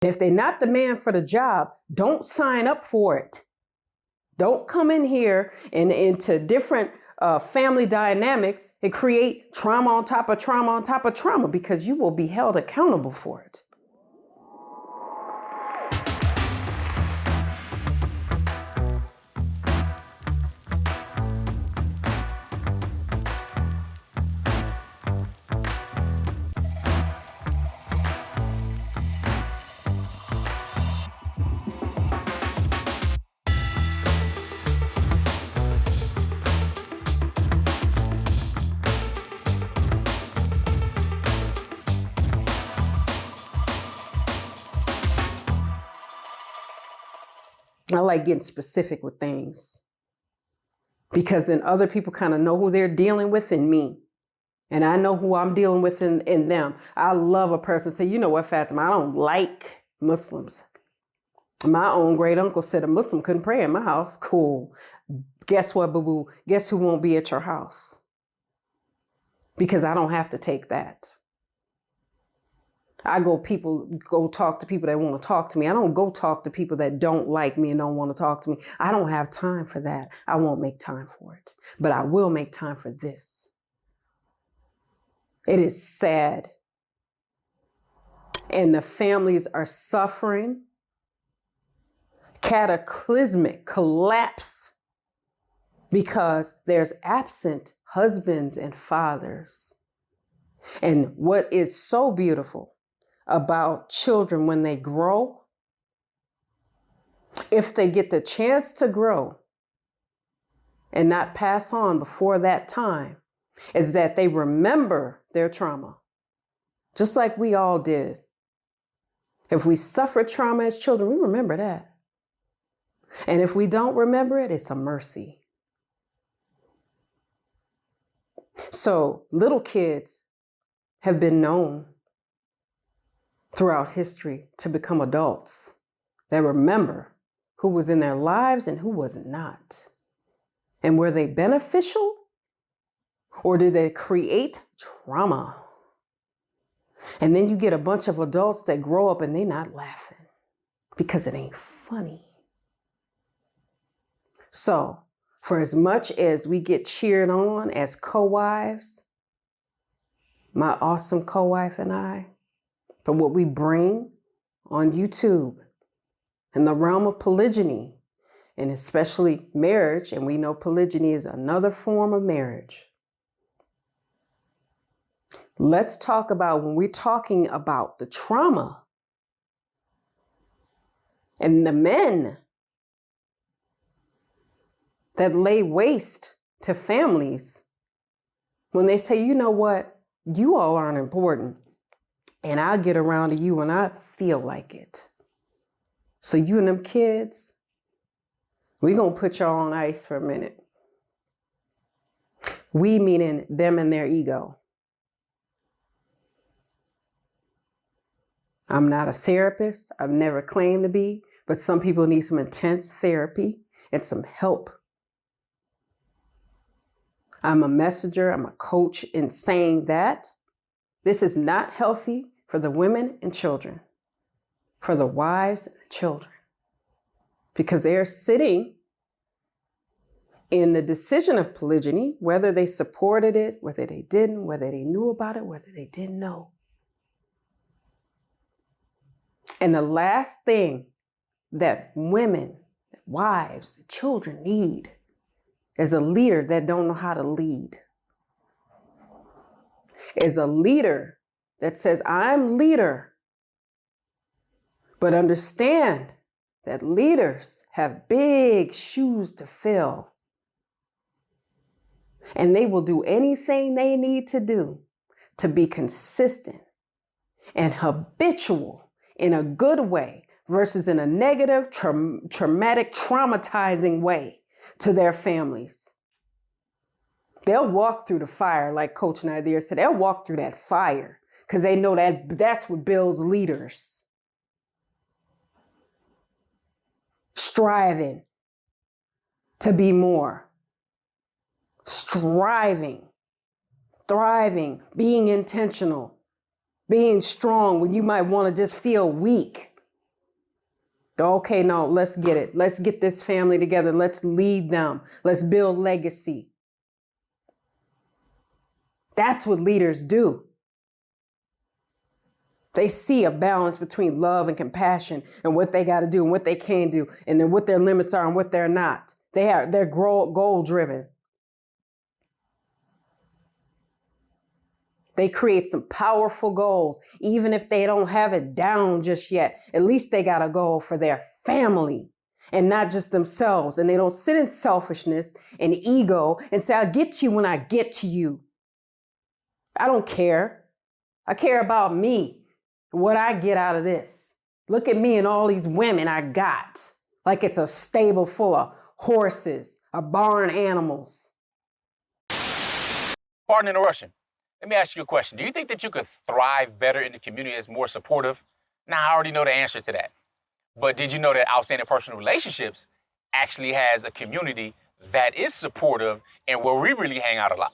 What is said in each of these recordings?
If they're not the man for the job, don't sign up for it. Don't come in here and into different family dynamics and create trauma on top of trauma on top of trauma, because you will be held accountable for it. I like getting specific with things because then other people kind of know who they're dealing with in me. And I know who I'm dealing with in them. I love a person say, you know what, Fatimah, I don't like Muslims. My own great uncle said a Muslim couldn't pray in my house. Cool. Guess what, boo-boo? Guess who won't be at your house? Because I don't have to take that. I go talk to people that want to talk to me. I don't go talk to people that don't like me and don't want to talk to me. I don't have time for that. I won't make time for it. But I will make time for this. It is sad. And the families are suffering cataclysmic collapse because there's absent husbands and fathers. And what is so beautiful about children when they grow, if they get the chance to grow and not pass on before that time, is that they remember their trauma, just like we all did. If we suffered trauma as children, we remember that. And if we don't remember it, it's a mercy. So little kids have been known throughout history to become adults that remember who was in their lives and who was not. And were they beneficial or did they create trauma? And then you get a bunch of adults that grow up and they're not laughing because it ain't funny. So for as much as we get cheered on as co-wives, my awesome co-wife and I, for what we bring on YouTube in the realm of polygyny, and especially marriage, and we know polygyny is another form of marriage. Let's talk about when we're talking about the trauma and the men that lay waste to families when they say, you know what, you all aren't important. And I'll get around to you when I feel like it. So you and them kids, we're going to put y'all on ice for a minute. We meaning them and their ego. I'm not a therapist. I've never claimed to be, but some people need some intense therapy and some help. I'm a messenger. I'm a coach in saying that this is not healthy for the women and children, for the wives and the children, because they're sitting in the decision of polygyny, whether they supported it, whether they didn't, whether they knew about it, whether they didn't know. And the last thing that women, wives, children need is a leader that don't know how to lead. Is a leader that says, I'm leader, but understand that leaders have big shoes to fill. And they will do anything they need to do to be consistent and habitual in a good way versus in a negative, traumatic, traumatizing way to their families. They'll walk through the fire, like Coach Nazir said. They'll walk through that fire because they know that that's what builds leaders. Striving to be more. Striving, thriving, being intentional, being strong when you might want to just feel weak. Okay, no, let's get it. Let's get this family together. Let's lead them. Let's build legacy. That's what leaders do. They see a balance between love and compassion and what they got to do and what they can do and then what their limits are and what they're not. They're goal driven. They create some powerful goals, even if they don't have it down just yet. At least they got a goal for their family and not just themselves. And they don't sit in selfishness and ego and say, I'll get to you when I get to you. I don't care. I care about me. What I get out of this. Look at me and all these women I got. Like it's a stable full of horses, or barn animals. Pardon interruption. Let me ask you a question. Do you think that you could thrive better in the community that's more supportive? Now, I already know the answer to that. But did you know that Outstanding Personal Relationships actually has a community that is supportive and where we really hang out a lot?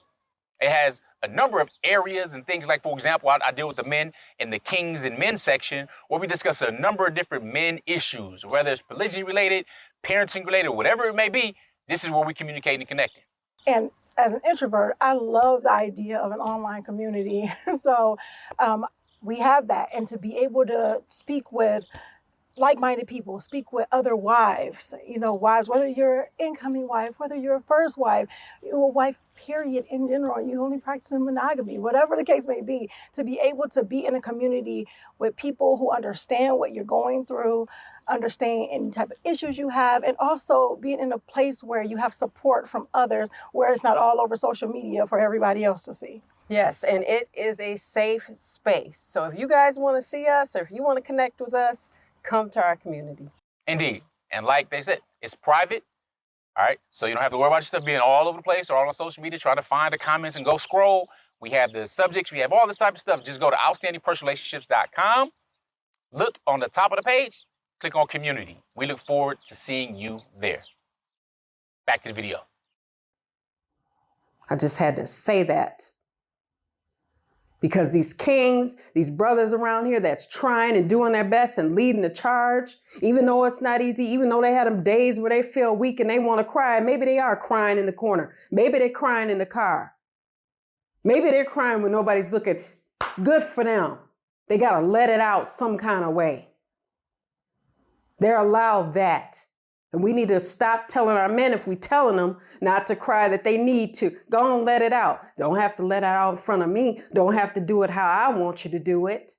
It has a number of areas and things like, for example, I deal with the men in the Kings and Men section where we discuss a number of different men issues, whether it's polygyny related, parenting related, whatever it may be. This is where we communicate and connect. And as an introvert, I love the idea of an online community. So we have that. And to be able to speak with like-minded people, speak with other wives, wives, whether you're an incoming wife, whether you're a first wife, you're a wife, period, in general, you only practicing monogamy, whatever the case may be, to be able to be in a community with people who understand what you're going through, understand any type of issues you have, and also being in a place where you have support from others, where it's not all over social media for everybody else to see. Yes, and it is a safe space. So if you guys want to see us or if you want to connect with us, come to our community. Indeed. And like they said, it's private. All right. So you don't have to worry about your stuff being all over the place or all on social media, trying to find the comments and go scroll. We have the subjects. We have all this type of stuff. Just go to outstandingpersonalrelationships.com. Look on the top of the page. Click on community. We look forward to seeing you there. Back to the video. I just had to say that. Because these kings, these brothers around here that's trying and doing their best and leading the charge, even though it's not easy, even though they had them days where they feel weak and they want to cry, maybe they are crying in the corner. Maybe they're crying in the car. Maybe they're crying when nobody's looking. Good for them. They got to let it out some kind of way. They're allowed that. And we need to stop telling our men, if we telling them not to cry, that they need to. Go and let it out. Don't have to let it out in front of me. Don't have to do it how I want you to do it.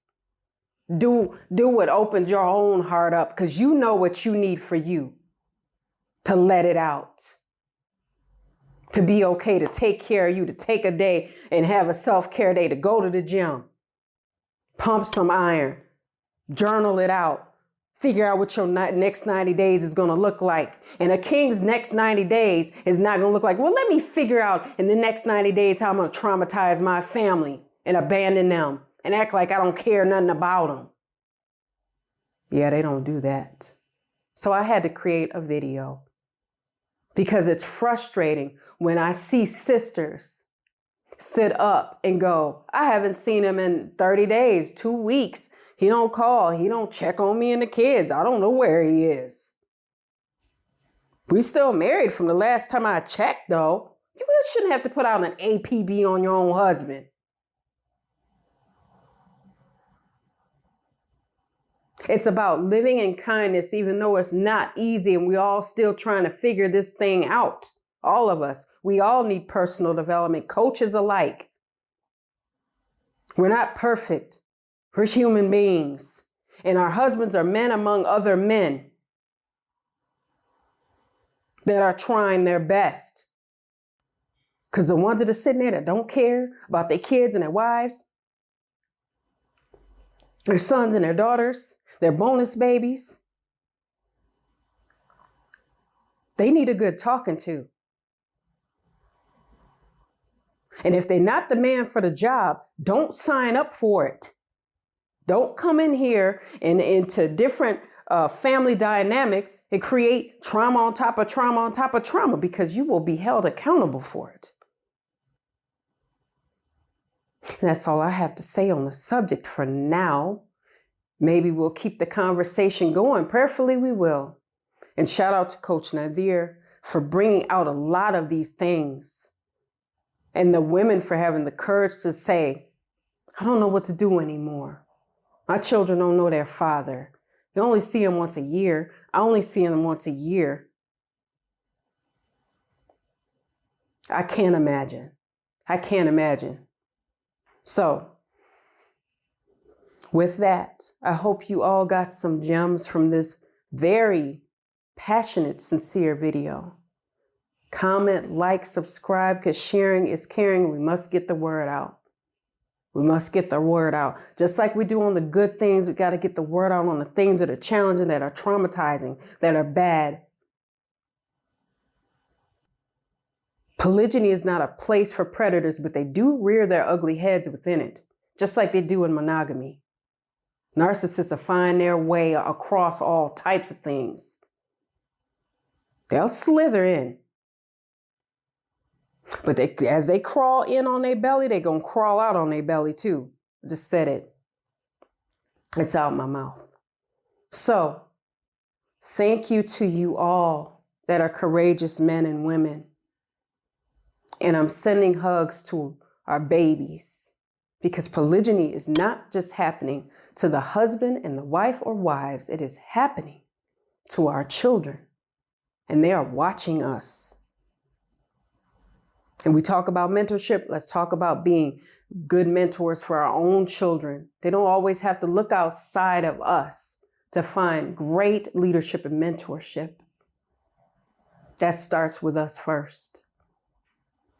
Do what opens your own heart up, because you know what you need for you to let it out. To be okay, to take care of you, to take a day and have a self-care day, to go to the gym, pump some iron, journal it out. Figure out what your next 90 days is going to look like. And a king's next 90 days is not going to look like, well, let me figure out in the next 90 days how I'm going to traumatize my family and abandon them and act like I don't care nothing about them. Yeah, they don't do that. So I had to create a video because it's frustrating when I see sisters sit up and go, I haven't seen him in 30 days, 2 weeks. He don't call. He don't check on me and the kids. I don't know where he is. We still married from the last time I checked, though. You shouldn't have to put out an APB on your own husband. It's about living in kindness, even though it's not easy and we all still trying to figure this thing out. All of us. We all need personal development, coaches alike. We're not perfect. We're human beings, and our husbands are men among other men that are trying their best. Because the ones that are sitting there that don't care about their kids and their wives, their sons and their daughters, their bonus babies, they need a good talking to. And if they're not the man for the job, don't sign up for it. Don't come in here and into different family dynamics and create trauma on top of trauma on top of trauma, because you will be held accountable for it. And that's all I have to say on the subject for now. Maybe we'll keep the conversation going. Prayerfully, we will. And shout out to Coach Nazir for bringing out a lot of these things. And the women for having the courage to say, I don't know what to do anymore. My children don't know their father. You only see him once a year. I only see him once a year. I can't imagine. I can't imagine. So, with that, I hope you all got some gems from this very passionate, sincere video. Comment, like, subscribe, because sharing is caring. We must get the word out. We must get the word out. Just like we do on the good things, we got to get the word out on the things that are challenging, that are traumatizing, that are bad. Polygyny is not a place for predators, but they do rear their ugly heads within it, just like they do in monogamy. Narcissists will find their way across all types of things. They'll slither in. But as they crawl in on their belly, they're going to crawl out on their belly too. I just said it. It's out my mouth. So, thank you to you all that are courageous men and women. And I'm sending hugs to our babies, because polygyny is not just happening to the husband and the wife or wives. It is happening to our children, and they are watching us. And we talk about mentorship. Let's talk about being good mentors for our own children. They don't always have to look outside of us to find great leadership and mentorship. That starts with us first.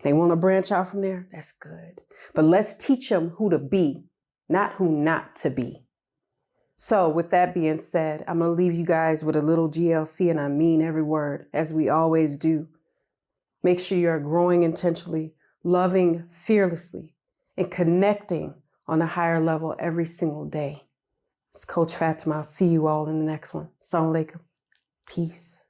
They want to branch out from there? That's good. But let's teach them who to be, not who not to be. So with that being said, I'm going to leave you guys with a little GLC, and I mean every word, as we always do. Make sure you're growing intentionally, loving fearlessly, and connecting on a higher level every single day. It's Coach Fatimah. I'll see you all in the next one. Assalamu alaikum. Peace.